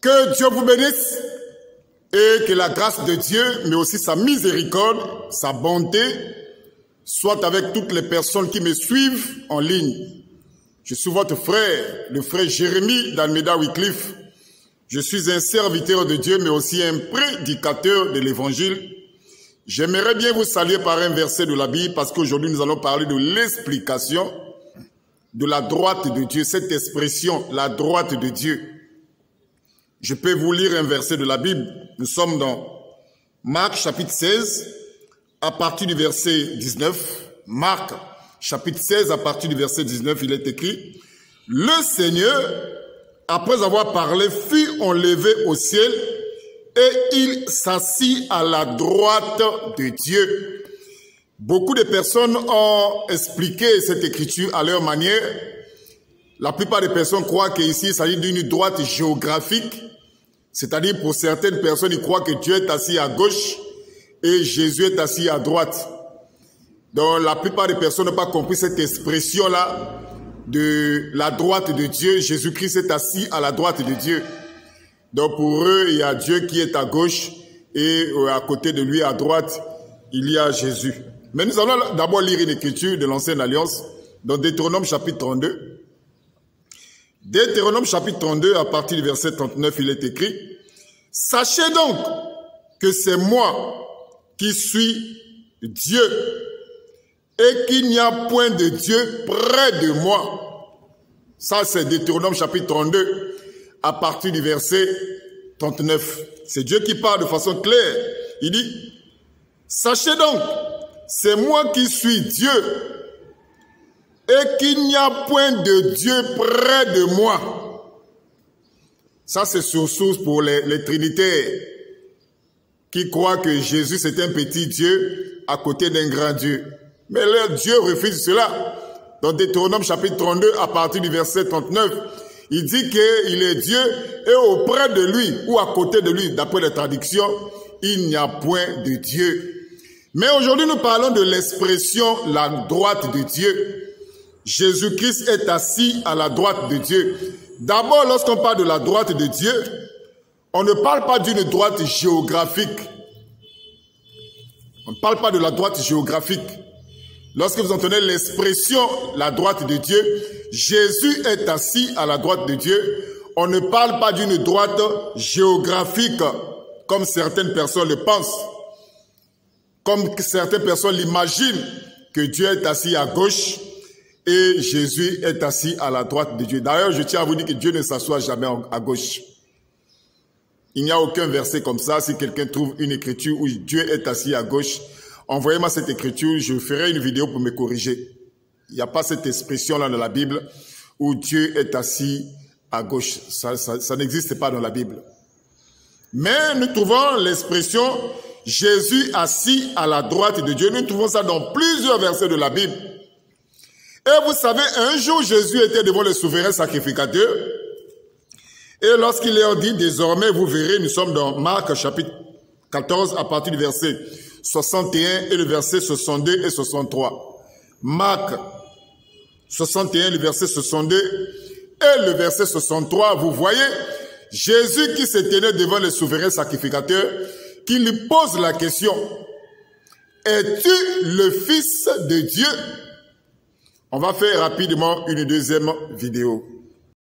Que Dieu vous bénisse et que la grâce de Dieu, mais aussi sa miséricorde, sa bonté, soit avec toutes les personnes qui me suivent en ligne. Je suis votre frère, le frère Jérémie d'Almeida Wycliffe. Je suis un serviteur de Dieu, mais aussi un prédicateur de l'évangile. J'aimerais bien vous saluer par un verset de la Bible, parce qu'aujourd'hui nous allons parler de l'explication de la droite de Dieu, cette expression, la droite de Dieu. Je peux vous lire un verset de la Bible. Nous sommes dans Marc chapitre 16, à partir du verset 19. Marc chapitre 16, à partir du verset 19, il est écrit: le Seigneur, après avoir parlé, fut enlevé au ciel et il s'assit à la droite de Dieu. Beaucoup de personnes ont expliqué cette écriture à leur manière. La plupart des personnes croient qu'ici, il s'agit d'une droite géographique. C'est-à-dire, pour certaines personnes, ils croient que Dieu est assis à gauche et Jésus est assis à droite. Donc, la plupart des personnes n'ont pas compris cette expression-là de la droite de Dieu. Jésus-Christ est assis à la droite de Dieu. Donc, pour eux, il y a Dieu qui est à gauche et à côté de lui, à droite, il y a Jésus. Mais nous allons d'abord lire une écriture de l'Ancienne Alliance dans Deutéronome chapitre 32. Deutéronome chapitre 32, à partir du verset 39, il est écrit: sachez donc que c'est moi qui suis Dieu et qu'il n'y a point de Dieu près de moi. Ça, c'est Deutéronome chapitre 32, à partir du verset 39. C'est Dieu qui parle de façon claire. Il dit: sachez donc, c'est moi qui suis Dieu et qu'il n'y a point de Dieu près de moi. Ça, c'est source pour les trinitaires qui croient que Jésus, c'est un petit Dieu à côté d'un grand Dieu. Mais leur Dieu refuse cela. Dans Deutéronome chapitre 32, à partir du verset 39, il dit qu'il est Dieu et auprès de lui ou à côté de lui, d'après les traductions, il n'y a point de Dieu. Mais aujourd'hui, nous parlons de l'expression la droite de Dieu. Jésus-Christ est assis à la droite de Dieu. D'abord, lorsqu'on parle de la droite de Dieu, on ne parle pas d'une droite géographique. On ne parle pas de la droite géographique. Lorsque vous entendez l'expression la droite de Dieu, Jésus est assis à la droite de Dieu. On ne parle pas d'une droite géographique comme certaines personnes le pensent. Comme certaines personnes l'imaginent que Dieu est assis à gauche et Jésus est assis à la droite de Dieu. D'ailleurs, je tiens à vous dire que Dieu ne s'assoit jamais à gauche. Il n'y a aucun verset comme ça. Si quelqu'un trouve une écriture où Dieu est assis à gauche, envoyez-moi cette écriture, je ferai une vidéo pour me corriger. Il n'y a pas cette expression-là dans la Bible où Dieu est assis à gauche. Ça n'existe pas dans la Bible. Mais nous trouvons l'expression Jésus assis à la droite de Dieu. Nous trouvons ça dans plusieurs versets de la Bible. Et vous savez, un jour, Jésus était devant le souverain sacrificateur. Et lorsqu'il leur dit, désormais, vous verrez, nous sommes dans Marc chapitre 14, à partir du verset 61 et le verset 62 et 63. Marc 61, le verset 62 et le verset 63. Vous voyez, Jésus qui se tenait devant le souverain sacrificateur, qui lui pose la question: es-tu le Fils de Dieu? On va faire rapidement une deuxième vidéo.